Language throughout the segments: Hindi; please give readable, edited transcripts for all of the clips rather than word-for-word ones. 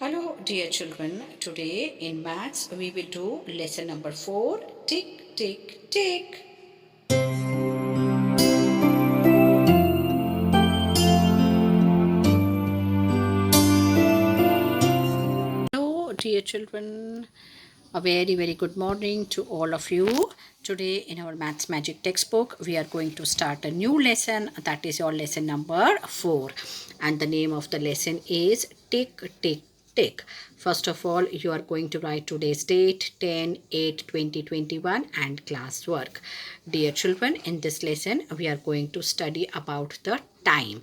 Hello, dear children. Today in maths we will do lesson number 4. Tick, tick, tick. Hello, dear children. A very good morning to all of you. Today in our Maths Magic textbook we are going to start a new lesson, that is your lesson number 4, and the name of the lesson is Tick Tick Tick. First of all, you are going to write today's date 10/8/2021 and class work. Dear children, in this lesson we are going to study about the time.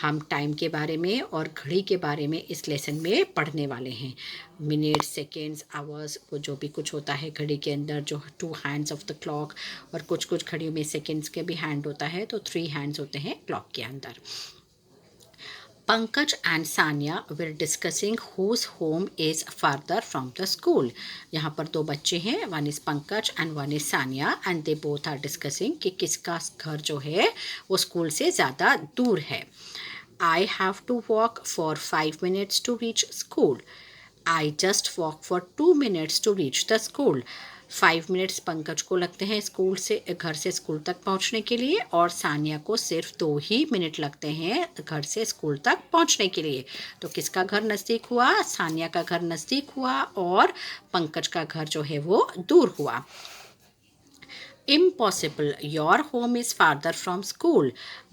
हम टाइम के बारे में और घड़ी के बारे में इस लेसन में पढ़ने वाले हैं. मिनट, सेकेंड्स, आवर्स, वो जो भी कुछ होता है घड़ी के अंदर, जो 2 हैंड्स ऑफ द क्लॉक, और कुछ कुछ घड़ियों में सेकेंड्स के भी हैंड होता है, तो 3 हैंड्स होते हैं क्लॉक के अंदर. Pankaj and Sanya were discussing whose home is farther from the school. यहाँ पर दो बच्चे हैं, one is Pankaj and one is Sanya, and they both are discussing कि किसका घर जो है वो स्कूल से ज़्यादा दूर है. I have to walk for 5 minutes to reach school. I just walk for 2 minutes to reach the school. 5 minutes Pankaj को लगते हैं स्कूल से घर से स्कूल तक पहुंचने के लिए, और सानिया को सिर्फ 2 ही मिनट लगते हैं घर से स्कूल तक पहुंचने के लिए. तो किसका घर नज़दीक हुआ? सानिया का घर नज़दीक हुआ और पंकज का घर जो है वो दूर हुआ. Impossible, your home is farther from school,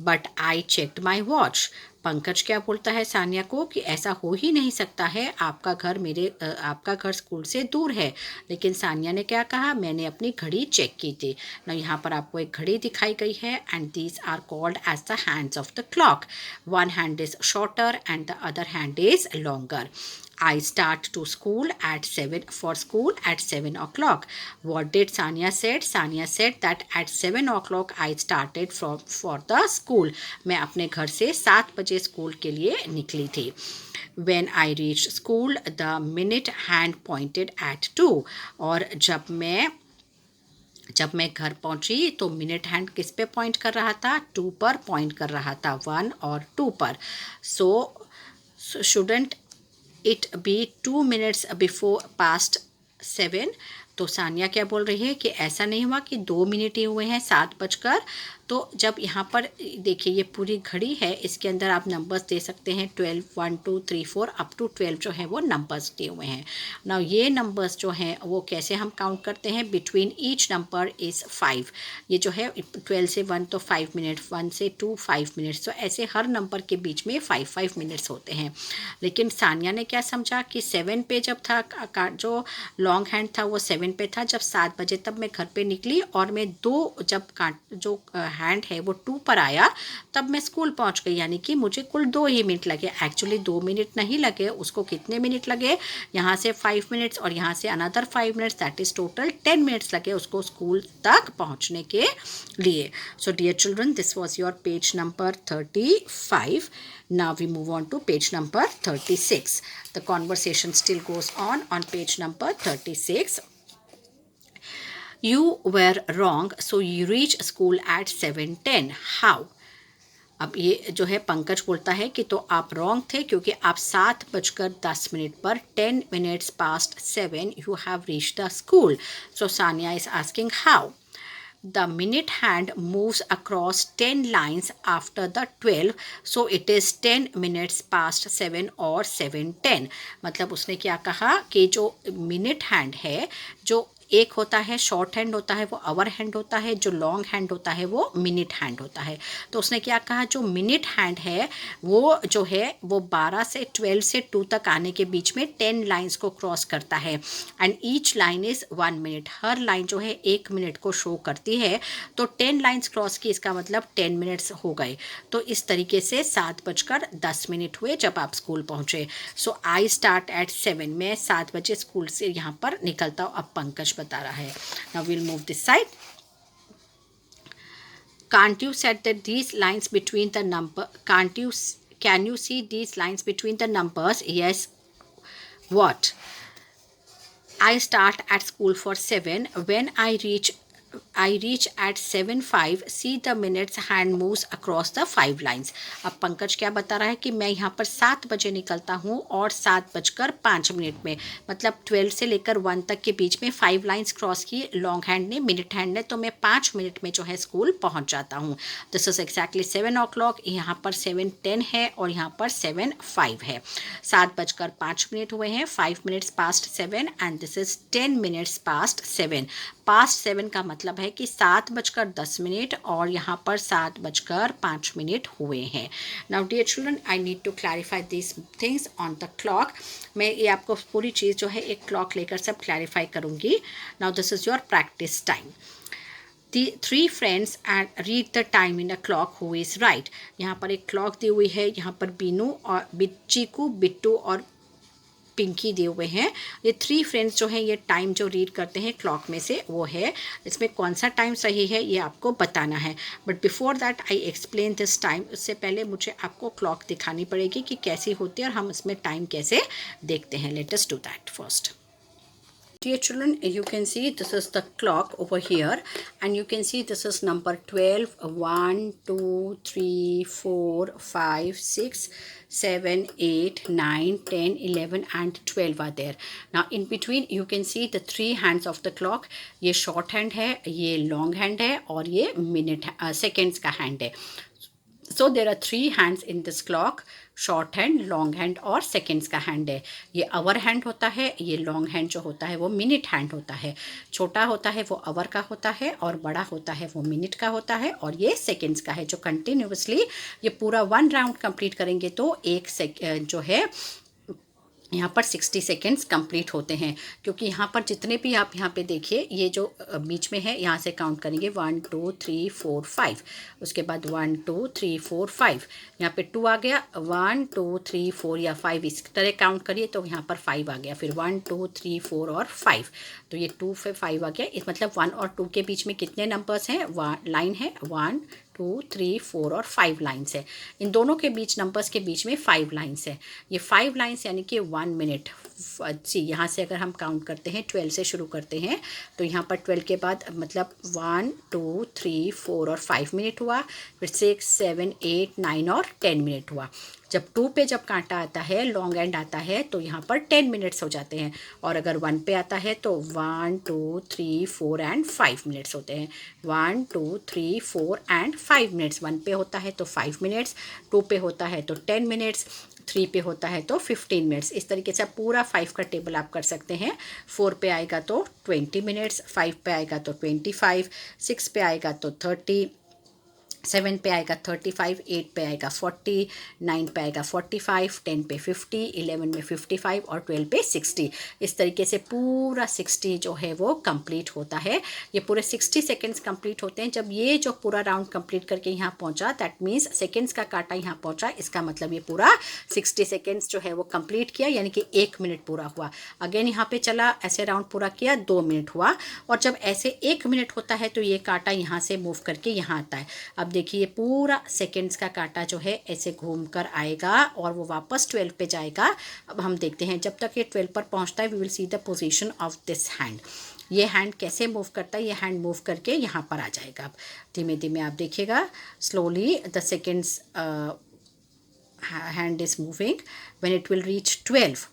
but I checked my watch. Pankaj क्या बोलता है सानिया को कि ऐसा हो ही नहीं सकता है, आपका घर स्कूल से दूर है. लेकिन सानिया ने क्या कहा? मैंने अपनी घड़ी चेक की थी ना. यहाँ पर आपको एक घड़ी दिखाई गई है, and these are called as the hands of the clock. One hand is shorter and the other hand is longer. I start to school at 7 o'clock. What did Sanya said? Sanya said that at 7 o'clock I started for the school. मैं अपने घर से 7 बजे स्कूल के लिए निकली थी. When I reached school, the minute hand pointed at 2. और जब मैं घर पहुंची तो मिनट हैंड किस पे पॉइंट कर रहा था? 2 पर पॉइंट कर रहा था, 1 और 2 पर. So shouldn't it be 2 minutes before past 7? तो सानिया क्या बोल रही है कि ऐसा नहीं हुआ कि 2 मिनट ही हुए हैं 7 बजकर. तो जब यहाँ पर देखिए ये पूरी घड़ी है, इसके अंदर आप नंबर्स दे सकते हैं 12, 1 2 3 4 अप टू 12 जो है वो नंबर्स दिए हुए हैं. नाउ ये नंबर्स जो हैं वो कैसे हम काउंट करते हैं? Between each number is 5. ये जो है 12 से 1 तो 5 मिनट, 1 से 2 5 मिनट्स, तो ऐसे हर नंबर के बीच में 5 मिनट्स होते हैं. लेकिन सानिया ने क्या समझा कि 7 पे जब था, जो लॉन्ग हैंड था वो 7 पे था. जब 7 बजे तब मैं घर पे निकली, और मैं जो हैंड है वो 2 पर आया, तब मैं स्कूल पहुंच गई. यानी कि मुझे कुल 2 ही मिनट लगे. एक्चुअली 2 मिनट नहीं लगे, उसको कितने मिनट लगे? यहाँ से 5 मिनट्स और यहाँ से another 5 minutes, that is total 10 minutes लगे उसको स्कूल तक पहुंचने के लिए. So dear children, this was your page number 35. Now we move on to page number 36. The conversation still goes on page number 36. You were wrong, so you reach school at 7:10. How? अब ये जो है पंकज बोलता है कि तो आप रॉन्ग थे क्योंकि आप 7:10 पर 10 minutes past 7 you have reached the school. So Sanya is asking how. The minute hand moves across 10 lines after the 12, so it is 10 minutes past 7 or 7:10. मतलब उसने क्या कहा कि जो मिनट हैंड है, जो एक होता है शॉर्ट हैंड होता है वो आवर हैंड होता है, जो लॉन्ग हैंड होता है वो मिनट हैंड होता है. तो उसने क्या कहा, जो मिनट हैंड है वो जो है वो 12 से 12 से 2 तक आने के बीच में 10 लाइंस को क्रॉस करता है, and each line is 1 minute. Her line जो है 1 मिनट को शो करती है. तो 10 लाइंस क्रॉस की, इसका मतलब 10 मिनट्स हो गए. तो इस तरीके से 7:10 हुए जब आप स्कूल पहुँचे. सो आई स्टार्ट एट 7. मैं 7 बजे स्कूल से यहाँ पर निकलता हूँ. अब पंकज बता रहा है. Now will move this side. Can't you set that these lines between the number? Can you see these lines between the numbers? Yes. What? I start at school for 7. When I reach I reach at 7:05. See the minutes hand moves across the 5 lines. अब पंकज क्या बता रहा है कि मैं यहाँ पर 7 बजे निकलता हूँ और 7:05 में, मतलब 12 से लेकर 1 तक के बीच में 5 लाइन्स क्रॉस की लॉन्ग हैंड ने, मिनट हैंड ने, तो मैं 5 मिनट में जो है स्कूल पहुँच जाता हूँ. This is exactly 7 o'clock. यहाँ पर 7:10 है और यहाँ पर 7:05 है. 7:05 हुए हैं. 5 minutes past 7 and this is 10 minutes past 7. Past 7 का मतलब है कि 7:10 और यहाँ पर 7:05 हुए हैं. Now dear children, I need to clarify this things on the clock. मैं ये आपको पूरी चीज़ जो है एक क्लॉक लेकर सब क्लैरिफाई करूँगी. Now this is your practice time. The 3 friends and read the time in a clock who is right. यहाँ पर एक क्लॉक दी हुई है. यहाँ पर बीनू और चीकू, बिट्टू और पिंकी दिए हुए हैं. ये 3 फ्रेंड्स जो हैं ये टाइम जो रीड करते हैं क्लॉक में से वो है. इसमें कौन सा टाइम सही है ये आपको बताना है. But before that I explain this time. उससे पहले मुझे आपको क्लॉक दिखानी पड़ेगी कि कैसी होती है और हम इसमें टाइम कैसे देखते हैं. Let us do that first. Dear children, you can see this is the clock over here and you can see this is number 12. 1, 2, 3, 4, 5, 6, 7, 8, 9, 10, 11 and 12 are there. Now in between you can see the 3 hands of the clock. ये short hand है, ये long hand है और ये minute seconds का hand है. So there are 3 hands in this clock. Short hand, long hand और सेकेंड्स का हैंड है. ये आवर हैंड होता है. ये लॉन्ग हैंड जो होता है वो मिनट हैंड होता है. छोटा होता है वो आवर का होता है और बड़ा होता है वो मिनट का होता है. और ये सेकेंड्स का है जो कंटिन्यूसली ये पूरा 1 राउंड कंप्लीट करेंगे तो एक जो है यहाँ पर 60 सेकेंड्स कंप्लीट होते हैं. क्योंकि यहाँ पर जितने भी आप यहाँ पे देखिए ये जो बीच में है यहाँ से काउंट करेंगे 1 2 3 4 5. उसके बाद 1 2 3 4 5. यहाँ पे 2 आ गया. 1 2 3 4 या 5 इस तरह काउंट करिए तो यहाँ पर 5 आ गया. फिर 1 2 3 4 और 5. तो ये 2 से 5 आ गया. इस मतलब 1 और 2 के बीच में कितने नंबर्स हैं, लाइन है 1 2 3 4 और 5 लाइन्स है. इन दोनों के बीच नंबर्स के बीच में 5 लाइन्स है. ये 5 लाइन्स यानी कि 1 मिनट. सी यहाँ से अगर हम काउंट करते हैं 12 से शुरू करते हैं तो यहाँ पर 12 के बाद मतलब 1 2 3 4 और 5 मिनट हुआ. फिर 6 7 8 9 और 10 मिनट हुआ. जब 2 पे जब कांटा आता है, लॉन्ग एंड आता है तो यहाँ पर 10 मिनट्स हो जाते हैं. और अगर 1 पे आता है तो 1 2 3 4 एंड 5 मिनट्स होते हैं. 1 2 3 4 एंड 5 मिनट्स. 1 पे होता है तो 5 मिनट्स, 2 पे होता है तो 10 मिनट्स, 3 पे होता है तो 15 मिनट्स. इस तरीके से पूरा 5 का टेबल आप कर सकते हैं. 4 पे आएगा तो 20 मिनट्स, 5 पे आएगा तो 25, 6 पे आएगा तो 30, 7 पे आएगा 35, 8 पे आएगा 40, 9 पे आएगा 45, 10 पे 50, 11 में 55 और 12 पे 60. इस तरीके से पूरा 60 जो है वो कंप्लीट होता है. ये पूरे 60 सेकेंड्स कंप्लीट होते हैं. जब ये जो पूरा राउंड कंप्लीट करके यहाँ पहुँचा दैट मीन्स सेकेंड्स का काटा यहाँ पहुँचा. इसका मतलब ये पूरा 60 सेकेंड्स जो है वो कंप्लीट किया यानी कि 1 मिनट पूरा हुआ. अगेन यहाँ पे चला, ऐसे राउंड पूरा किया, 2 मिनट हुआ. और जब ऐसे 1 मिनट होता है तो ये काटा यहाँ से मूव करके यहाँ आता है. अब देखिए पूरा सेकेंड्स का काटा जो है ऐसे घूम कर आएगा और वो वापस 12 पे जाएगा. अब हम देखते हैं जब तक ये 12 पर पहुंचता है we will see the position of this hand. ये हैंड कैसे मूव करता है, ये हैंड मूव करके यहाँ पर आ जाएगा. अब धीमे धीमे आप देखिएगा, slowly the seconds hand is moving. When it will reach 12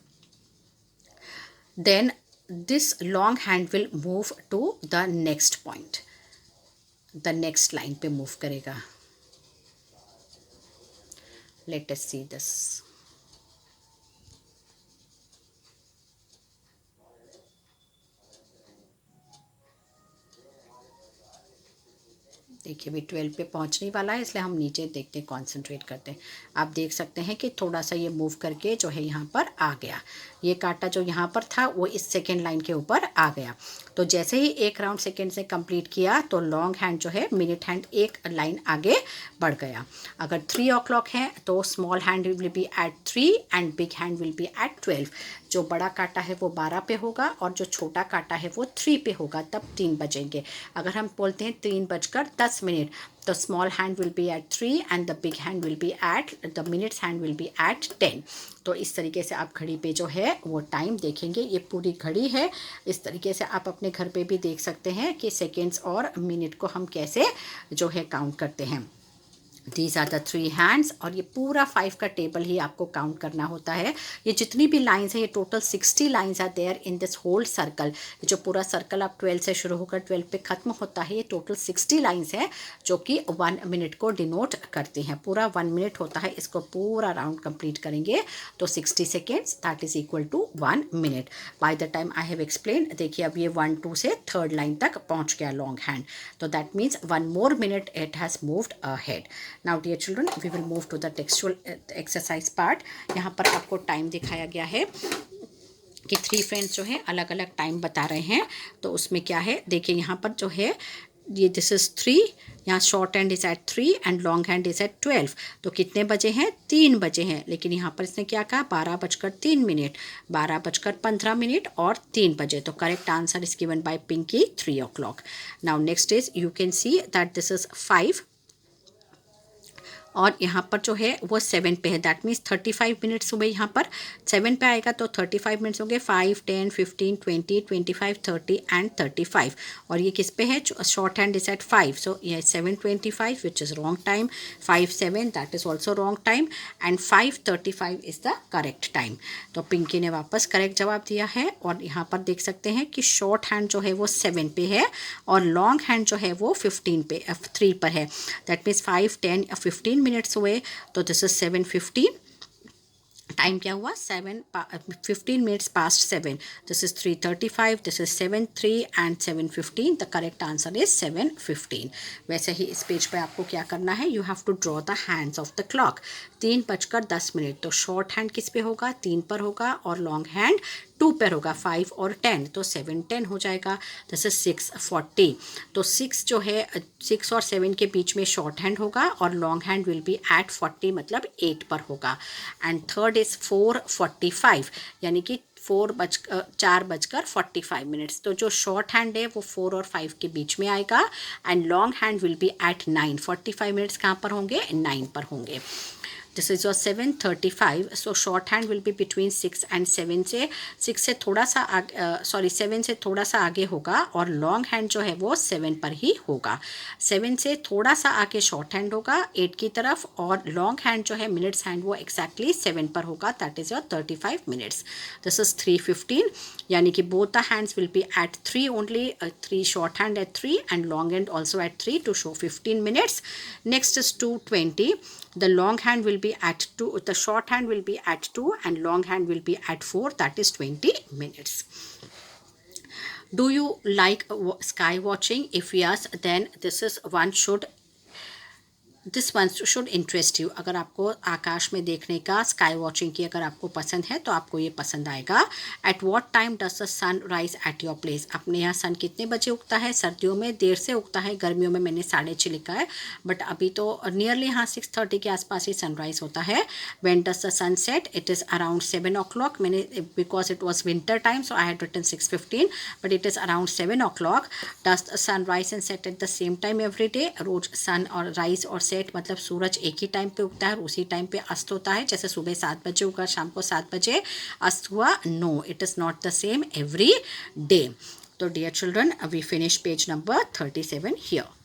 then this long hand will move to the next point. The next line पे मूव करेगा. Let us see this. देखिए अभी 12 पे पहुंचने वाला है इसलिए हम नीचे देखते हैं, कॉन्सेंट्रेट करते हैं. आप देख सकते हैं कि थोड़ा सा ये मूव करके जो है यहाँ पर आ गया. ये कांटा जो यहाँ पर था वो इस सेकेंड लाइन के ऊपर आ गया. तो जैसे ही एक राउंड सेकेंड से कंप्लीट किया तो लॉन्ग हैंड जो है मिनट हैंड एक लाइन आगे बढ़ गया. अगर 3 o'clock है तो small hand will be at 3 and big hand will be at 12. जो बड़ा कांटा है वो 12 पे होगा और जो छोटा कांटा है वो 3 पे होगा. तब 3 बजेंगे. अगर हम बोलते हैं 3:10 6 मिनट, तो small hand will be at 3 and the big hand will be at, the minutes hand will be at 10। तो इस तरीके से आप घड़ी पे जो है वो टाइम देखेंगे। ये पूरी घड़ी है, इस तरीके से आप अपने घर पे भी देख सकते हैं कि सेकेंड्स और मिनट को हम कैसे जो है काउंट करते हैं। दीज आर द 3 हैंड्स, और ये पूरा 5 का टेबल ही आपको काउंट करना होता है। ये जितनी भी लाइंस है, ये total 60 lines are there in this whole circle. जो पूरा सर्कल आप 12 से शुरू होकर 12 पे ख़त्म होता है, ये टोटल 60 लाइंस है जो कि 1 मिनट को डिनोट करती हैं। पूरा 1 मिनट होता है, इसको पूरा राउंड कंप्लीट करेंगे तो 60 seconds that is equal to 1 minute. By the time I have explain, देखिए अब ये 1 2 से 3rd लाइन तक पहुँच गया लॉन्ग हैंड, तो that means 1 more minute it has moved ahead. Now dear children, we will move to the textual exercise part. यहाँ पर आपको टाइम दिखाया गया है कि 3 फ्रेंड्स जो है अलग अलग टाइम बता रहे हैं। तो उसमें क्या है, देखिए यहाँ पर जो है ये दिस इज़ 3, यहाँ short hand is at 3 and long hand is at 12। तो कितने बजे हैं, 3 बजे हैं, लेकिन यहाँ पर इसने क्या कहा 12:03, 12:15 और 3 बजे। तो correct answer is given by Pinky 3 o'clock. Now next is you can see that this is 5 और यहाँ पर जो है वो 7 पे है, दैट मीन्स 35 मिनट्स हुए। यहाँ पर 7 पे आएगा तो 35 मिनट्स होंगे, 5 10 15 20 25 30 एंड 35। और ये किस पे है, शॉर्ट हैंड इज एट 5, सो ये 7:25 which is wrong time, 5:07 that is also wrong time and 5:35 is the correct time. तो पिंकी ने वापस करेक्ट जवाब दिया है। और यहाँ पर देख सकते हैं कि शॉर्ट हैंड जो है वो 7 पे है और लॉन्ग हैंड जो है वो 15 पे 3 पर है, दैट मीन्स 5 10 15 मिनट्स हुए। तो दिस इज 7:15, टाइम क्या हुआ 15 minutes past 7, this is 3:35, this is 7:03 and 7:15, the correct answer is 7:15। वैसे ही इस पेज पे आपको क्या करना है, you have to draw the hands of the clock. 3:10, तो शॉर्ट हैंड किस पे होगा, 3 पर होगा और लॉन्ग हैंड 2 पर होगा, 5 और 10, तो 7:10 हो जाएगा। दिस इज 6:40, तो 6 जो है 6 और 7 के बीच में शॉर्ट हैंड होगा और long hand will be at 40 मतलब 8 पर होगा। एंड थर्ड इज 4:45, यानी कि 4:45 मिनट्स। तो जो शॉर्ट हैंड है वो 4 और 5 के बीच में आएगा and long hand will be at 9, 45 minutes कहाँ पर होंगे, 9 पर होंगे। This is your 7:35, so short hand will be between 6 and 7 से 6 से थोड़ा सा आगे, 7 से थोड़ा सा आगे होगा और लॉन्ग हैंड जो है वो 7 पर ही होगा। 7 से थोड़ा सा आगे शॉर्ट हैंड होगा 8 की तरफ और लॉन्ग हैंड जो है मिनट्स हैंड वो एक्जैक्टली 7 पर होगा, that is your 35 minutes. This is 3:15, यानी कि both the hands will be at 3 only, 3 short hand at 3 and long hand also at 3 to show 15 minutes. Next is 2:20, the long hand will be at 2, the short hand will be at 2 and long hand will be at 4, that is 20 minutes. Do you like sky watching? If yes, then this one should interest you. अगर आपको आकाश में देखने का, स्काई वॉचिंग की अगर आपको पसंद है तो आपको ये पसंद आएगा। At what time does the sun rise at your place? अपने यहाँ सन कितने बजे उगता है? सर्दियों में देर से उगता है, गर्मियों में मैंने 6:30 लिखा है, बट अभी तो नियरली यहाँ 6:30 के आसपास ही सनराइज होता है। When does the sun set? It is around 7 o'clock। मैंने because it was winter time so I had written 6:15, but it is around 7 o'clock। Does the sun rise and set at the same time every day? रोज सन और राइज और सेट मतलब सूरज एक ही टाइम पे उगता है और उसी टाइम पे अस्त होता है, जैसे सुबह 7 बजे उगा शाम को 7 बजे अस्त हुआ? No, it is not the same every day. तो dear children, we finish page number 37 here.